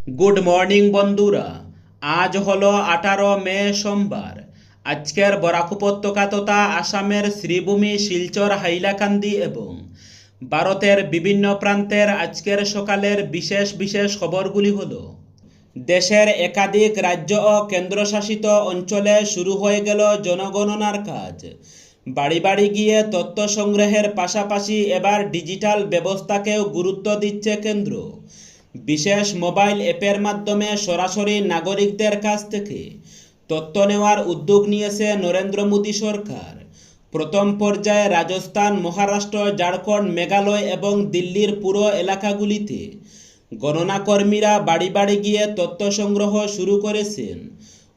Good morning বন্ধুরা। আজ হলো 18 মে সোমবার। আজকের বরাক উপত্যকা তথা আসামের শ্রীভূমি, শিলচর, হাইলাকান্দি এবং ভারতের বিভিন্ন প্রান্তের আজকের সকালের বিশেষ বিশেষ খবরগুলি হলো: দেশের একাধিক রাজ্য ও কেন্দ্রশাসিত অঞ্চলে শুরু হয়ে গেল জনগণনার কাজ। বাড়ি বাড়ি গিয়ে তথ্য সংগ্রহের পাশাপাশি এবার ডিজিটাল ব্যবস্থাকেও গুরুত্ব দিচ্ছে কেন্দ্র। বিশেষ মোবাইল অ্যাপের মাধ্যমে সরাসরি নাগরিকদের কাছ থেকে তথ্য নেওয়ার উদ্যোগ নিয়েছে নরেন্দ্র মোদী সরকার। প্রথম পর্যায়ে রাজস্থান, মহারাষ্ট্র, ঝাড়খণ্ড, মেঘালয় এবং দিল্লির পুরো এলাকাগুলিতে গণনাকর্মীরা বাড়ি বাড়ি গিয়ে তথ্য সংগ্রহ শুরু করেছেন।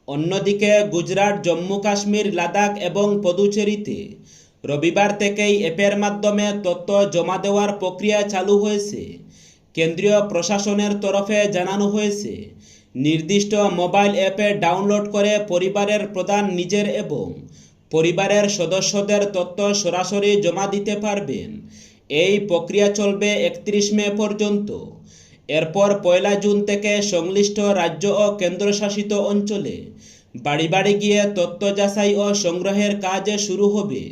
অন্যদিকে গুজরাট, জম্মু কাশ্মীর, লাদাখ এবং পুদুচেরিতে রবিবার থেকেই অ্যাপের মাধ্যমে তথ্য জমা দেওয়ার প্রক্রিয়া চালু হয়েছে। কেন্দ্রীয় প্রশাসনের তরফে জানানো হয়েছে, নির্দিষ্ট মোবাইল অ্যাপে ডাউনলোড করে পরিবারের প্রধান নিজের এবং পরিবারের সদস্যদের তথ্য সরাসরি জমা দিতে পারবেন। এই প্রক্রিয়া চলবে 31 মে পর্যন্ত। এরপর 1 জুন থেকে সংশ্লিষ্ট রাজ্য ও কেন্দ্রশাসিত অঞ্চলে বাড়ি বাড়ি গিয়ে তথ্য যাচাই ও সংগ্রহের কাজ শুরু হবে।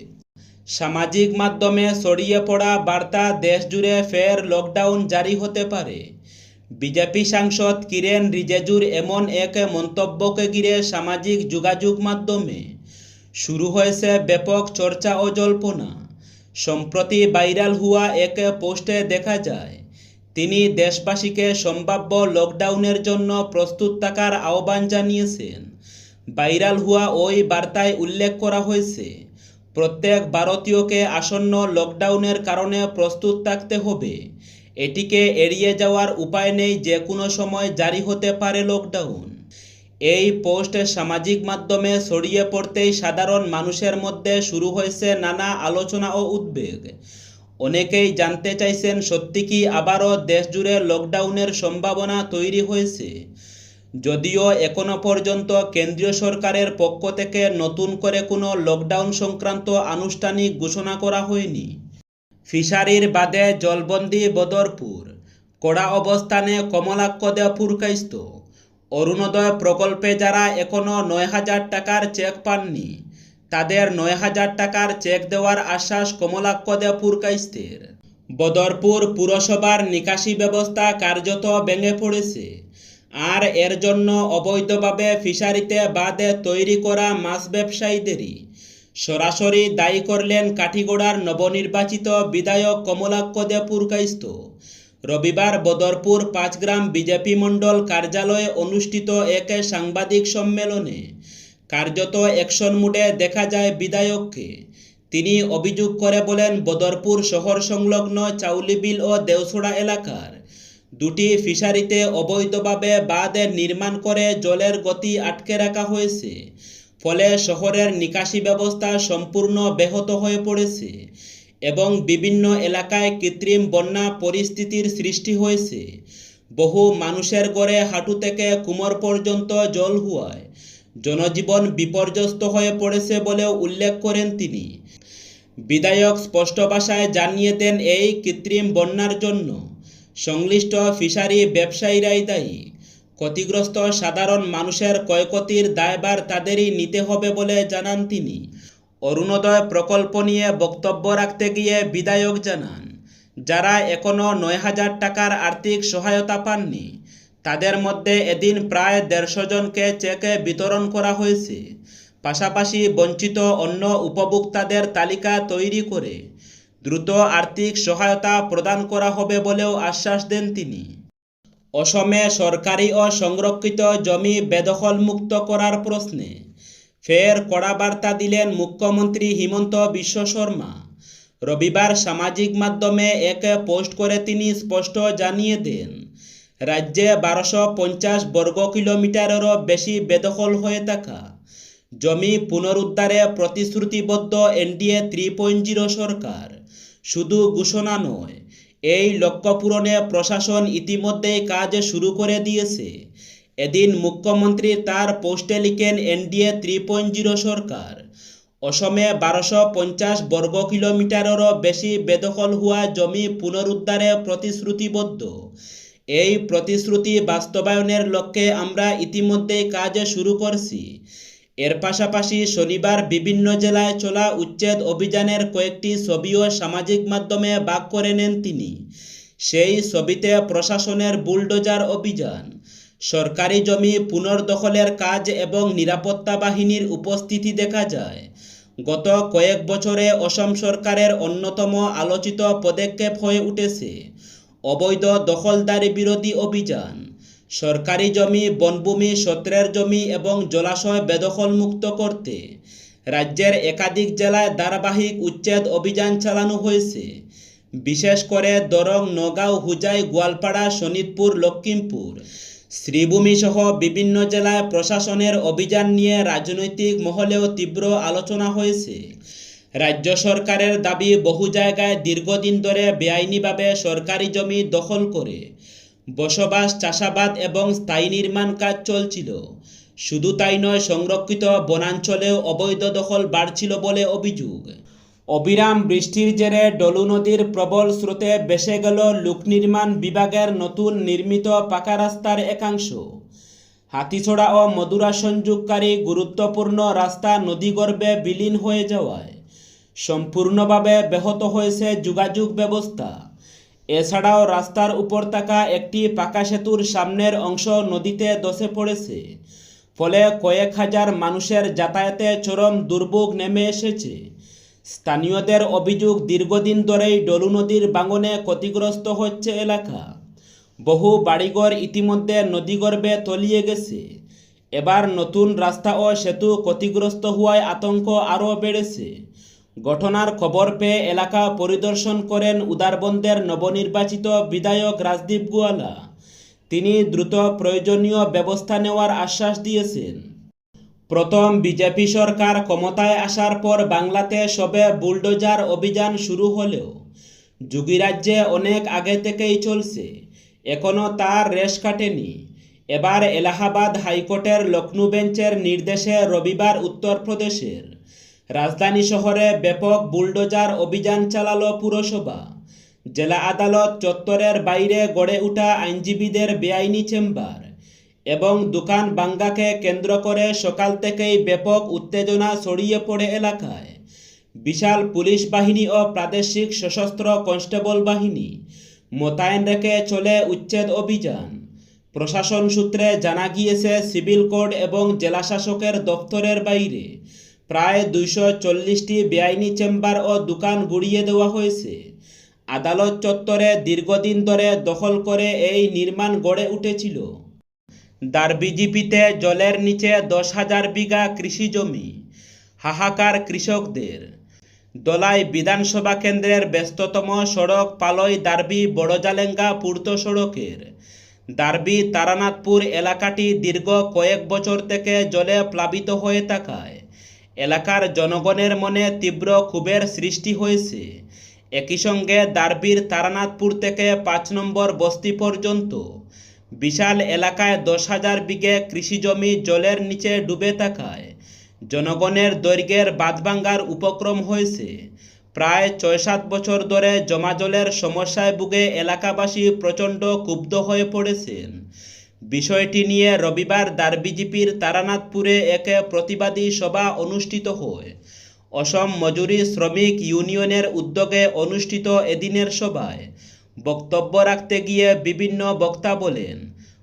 সামাজিক মাধ্যমে ছড়িয়ে পড়া বার্তা, দেশ জুড়ে ফের লকডাউন জারি হতে পারে। বিজেপি সাংসদ কিরেন রিজিজুর এমন এক মন্তব্যকে ঘিরে সামাজিক যোগাযোগ মাধ্যমে শুরু হয়েছে ব্যাপক চর্চা ও জল্পনা। সম্প্রতি ভাইরাল হওয়া এক পোস্টে দেখা যায়, তিনি দেশবাসীকে সম্ভাব্য লকডাউনের জন্য প্রস্তুত থাকার আহ্বান জানিয়েছেন। ভাইরাল হওয়া ওই বার্তায় উল্লেখ করা হয়েছে, প্রত্যেক ভারতীয়কে আসন্ন লকডাউনের কারণে প্রস্তুত থাকতে হবে। এটিকে এড়িয়ে যাওয়ার উপায় নেই, যে কোনো সময় জারি হতে পারে লকডাউন। এই পোস্ট সামাজিক মাধ্যমে ছড়িয়ে পড়তেই সাধারণ মানুষের মধ্যে শুরু হয়েছে নানা আলোচনা ও উদ্বেগ। অনেকেই জানতে চাইছেন, সত্যি কি আবারও দেশজুড়ে লকডাউনের সম্ভাবনা তৈরি হয়েছে? যদিও এখনো পর্যন্ত কেন্দ্রীয় সরকারের পক্ষ থেকে নতুন করে কোনো লকডাউন সংক্রান্ত আনুষ্ঠানিক ঘোষণা করা হয়নি। ফিশারির বাদে জলবন্দি বদরপুর, কড়া অবস্থানে কমলাক্ষ পুরকাইস্ত। অরুণোদয় প্রকল্পে যারা এখনও 9,000 টাকার চেক পাননি, তাদের 9,000 টাকার চেক দেওয়ার আশ্বাস কমলাক্ষ পুরকাইস্তের। বদরপুর পুরসভার নিকাশি ব্যবস্থা কার্যত ভেঙে পড়েছে, আর এর জন্য অবৈধভাবে ফিশারিতে বাঁধে তৈরি করা মাছ ব্যবসায়ীদেরই সরাসরি দায়ী করলেন কাঠিগোড়ার নবনির্বাচিত বিধায়ক কমলাক্ষ পুরকাইস্ত। রবিবার বদরপুর 5 গ্রাম বিজেপি মণ্ডল কার্যালয়ে অনুষ্ঠিত এক সাংবাদিক সম্মেলনে কার্যত অ্যাকশন মুডে দেখা যায় বিধায়ককে। তিনি অভিযোগ করে বলেন, বদরপুর শহর সংলগ্ন চাউলিবিল ও দেওছড়া এলাকার 2টি ফিশারিতে অবৈধভাবে বাঁধ নির্মাণ করে জলের গতি আটকে রাখা হয়েছে। ফলে শহরের নিকাশি ব্যবস্থা সম্পূর্ণ ব্যাহত হয়ে পড়েছে এবং বিভিন্ন এলাকায় কৃত্রিম বন্যা পরিস্থিতির সৃষ্টি হয়েছে। বহু মানুষের ঘরে হাঁটু থেকে কোমর পর্যন্ত জল হওয়ায় জনজীবন বিপর্যস্ত হয়ে পড়েছে বলেও উল্লেখ করেন তিনি। বিধায়ক স্পষ্ট ভাষায় জানিয়ে দেন, এই কৃত্রিম বন্যার জন্য সংশ্লিষ্ট ফিশারি ব্যবসায়ীরাই দায়ী। ক্ষতিগ্রস্ত সাধারণ মানুষের ক্ষয়ক্ষতির দায়ভার তাদেরই নিতে হবে বলে জানান তিনি। অরুণোদয় প্রকল্প নিয়ে বক্তব্য রাখতে গিয়ে বিধায়ক জানান, যারা এখনও 9,000 টাকার আর্থিক সহায়তা পাননি, তাদের মধ্যে এদিন প্রায় 150 জনকে চেক বিতরণ করা হয়েছে। পাশাপাশি বঞ্চিত অন্য উপভোক্তাদের তালিকা তৈরি করে দ্রুত আর্থিক সহায়তা প্রদান করা হবে বলেও আশ্বাস দেন তিনি। অসমে সরকারি ও সংরক্ষিত জমি বেদখলমুক্ত করার প্রশ্নে ফের কড়া বার্তা দিলেন মুখ্যমন্ত্রী হিমন্ত বিশ্ব শর্মা। রবিবার সামাজিক মাধ্যমে এক পোস্ট করে তিনি স্পষ্ট জানিয়ে দেন, রাজ্যে 1250 বর্গ কিলোমিটারেরও বেশি বেদখল হয়ে থাকা জমি পুনরুদ্ধারে প্রতিশ্রুতিবদ্ধ এনডিএ 3.0 সরকার। শুধু ঘোষণা নয়, এই লক্ষ্য পূরণে প্রশাসন ইতিমধ্যেই কাজ শুরু করে দিয়েছে। এদিন মুখ্যমন্ত্রী তার পোস্টে লিখেন, এনডিএ 3.0 সরকার অসমে 1250 বর্গ কিলোমিটারেরও বেশি বেদখল হওয়া জমি পুনরুদ্ধারে প্রতিশ্রুতিবদ্ধ। এই প্রতিশ্রুতি বাস্তবায়নের লক্ষ্যে আমরা ইতিমধ্যেই কাজ শুরু করছি। এর পাশাপাশি শনিবার বিভিন্ন জেলায় চলা উচ্ছেদ অভিযানের কয়েকটি ছবিও সামাজিক মাধ্যমে ভাগ করে নেন তিনি। সেই ছবিতে প্রশাসনের বুলডোজার অভিযান, সরকারি জমি পুনর্দখলের কাজ এবং নিরাপত্তা বাহিনীর উপস্থিতি দেখা যায়। গত কয়েক বছরে অসম সরকারের অন্যতম আলোচিত পদক্ষেপ হয়ে উঠেছে অবৈধ দখলদারি বিরোধী অভিযান। সরকারি জমি, বনভূমি, সত্রের জমি এবং জলাশয় বেদখলমুক্ত করতে রাজ্যের একাধিক জেলায় ধারাবাহিক উচ্ছেদ অভিযান চালানো হয়েছে। বিশেষ করে দরং, নগাঁও, হুজাই, গোয়ালপাড়া, শোনিতপুর, লক্ষ্মীমপুর, শ্রীভূমি সহ বিভিন্ন জেলায় প্রশাসনের অভিযান নিয়ে রাজনৈতিক মহলেও তীব্র আলোচনা হয়েছে। রাজ্য সরকারের দাবি, বহু জায়গায় দীর্ঘদিন ধরে বেআইনিভাবে সরকারি জমি দখল করে বসবাস, চাষাবাদ এবং স্থায়ী নির্মাণ কাজ চলছিল। শুধু তাই নয়, সংরক্ষিত বনাঞ্চলেও অবৈধ দখল বাড়ছিল বলে অভিযোগ। অবিরাম বৃষ্টির জেরে ডলু নদীর প্রবল স্রোতে ভেসে গেল লোকনির্মাণ বিভাগের নতুন নির্মিত পাকা রাস্তার একাংশ। হাতিছড়া ও মধুরা সংযোগকারী গুরুত্বপূর্ণ রাস্তা নদীগর্ভে বিলীন হয়ে যাওয়ায় সম্পূর্ণভাবে ব্যাহত হয়েছে যোগাযোগ ব্যবস্থা। এছাড়াও রাস্তার উপর থাকা একটি পাকা সেতুর সামনের অংশ নদীতে ধসে পড়েছে। ফলে কয়েক হাজার মানুষের যাতায়াতে চরম দুর্ভোগ নেমে এসেছে। স্থানীয়দের অভিযোগ, দীর্ঘদিন ধরেই ডলু নদীর ভাঙনে ক্ষতিগ্রস্ত হচ্ছে এলাকা। বহু বাড়িঘর ইতিমধ্যে নদীগর্ভে তলিয়ে গেছে। এবার নতুন রাস্তা ও সেতু ক্ষতিগ্রস্ত হওয়ায় আতঙ্ক আরও বেড়েছে। ঘটনার খবর পেয়ে এলাকা পরিদর্শন করেন উদারবন্দের নবনির্বাচিত বিধায়ক রাজদীপ গোয়ালা। তিনি দ্রুত প্রয়োজনীয় ব্যবস্থা নেওয়ার আশ্বাস দিয়েছেন। প্রথম বিজেপি সরকার ক্ষমতায় আসার পর বাংলাতে সবে বুলডোজার অভিযান শুরু হলেও যোগীরাজ্যে অনেক আগে থেকেই চলছে, এখনও তার রেশ কাটেনি। এবার এলাহাবাদ হাইকোর্টের লখনউ বেঞ্চের নির্দেশে রবিবার উত্তরপ্রদেশের রাজধানী শহরে ব্যাপক বুলডোজার অভিযান চালালো পুরসভা। জেলা আদালত চত্বরের বাইরে গড়ে ওঠা আইনজীবীদের বেআইনি চেম্বার এবং দোকান ভাঙ্গাকে কেন্দ্র করে সকাল থেকেই ব্যাপক উত্তেজনা ছড়িয়ে পড়ে এলাকায়। বিশাল পুলিশ বাহিনী ও প্রাদেশিক সশস্ত্র কনস্টেবল বাহিনী মোতায়েন রেখে চলে উচ্ছেদ অভিযান। প্রশাসন সূত্রে জানা গিয়েছে, সিভিল কোড এবং জেলাশাসকের দফতরের বাইরে প্রায় 240টি বেআইনি চেম্বার ও দোকান গুড়িয়ে দেওয়া হয়েছে। আদালত চত্বরে দীর্ঘদিন ধরে দখল করে এই নির্মাণ গড়ে উঠেছিল। দারবিজিপিতে জলের নিচে 10,000 বিঘা কৃষি জমি, হাহাকার কৃষকদের। দলাই বিধানসভা কেন্দ্রের ব্যস্ততম সড়ক পালই দারবি বড়জালেঙ্গা পূর্ত সড়কের দারবি তারানাথপুর এলাকাটি দীর্ঘ কয়েক বছর থেকে জলে প্লাবিত হয়ে থাকায় এলাকার জনগণের মনে তীব্র ক্ষোভের সৃষ্টি হয়েছে। একই সঙ্গে দারবির তারানাথপুর থেকে 5 নম্বর বস্তি পর্যন্ত বিশাল এলাকায় 10,000 বিঘে কৃষিজমি জলের নিচে ডুবে থাকায় জনগণের দৈর্ঘ্যের বাঁধভাঙ্গার উপক্রম হয়েছে। প্রায় 6-7 বছর ধরে জমা জলের সমস্যায় ভুগে এলাকাবাসী প্রচণ্ড ক্ষুব্ধ হয়ে পড়েছেন। বিষয়টি নিয়ে রবিবার দারবিজিপির তারানাথপুরে এক প্রতিবাদী সভা অনুষ্ঠিত হয়। অসম মজুরি শ্রমিক ইউনিয়নের উদ্যোগে অনুষ্ঠিত এদিনের সভায় বক্তব্য রাখতে গিয়ে বিভিন্ন বক্তা বলেন,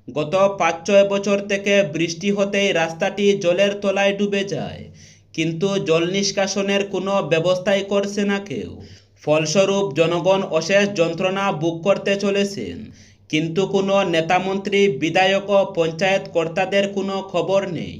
গত 5-6 বছর থেকে বৃষ্টি হতেই রাস্তাটি জলের তলায় ডুবে যায়, কিন্তু জল নিষ্কাশনের কোনো ব্যবস্থাই করছে না কেউ। ফলস্বরূপ জনগণ অশেষ যন্ত্রণা ভোগ করতে চলেছেন, কিন্তু কোনো নেতামন্ত্রী, বিধায়ক ও পঞ্চায়েত কর্তাদের কোনো খবর নেই।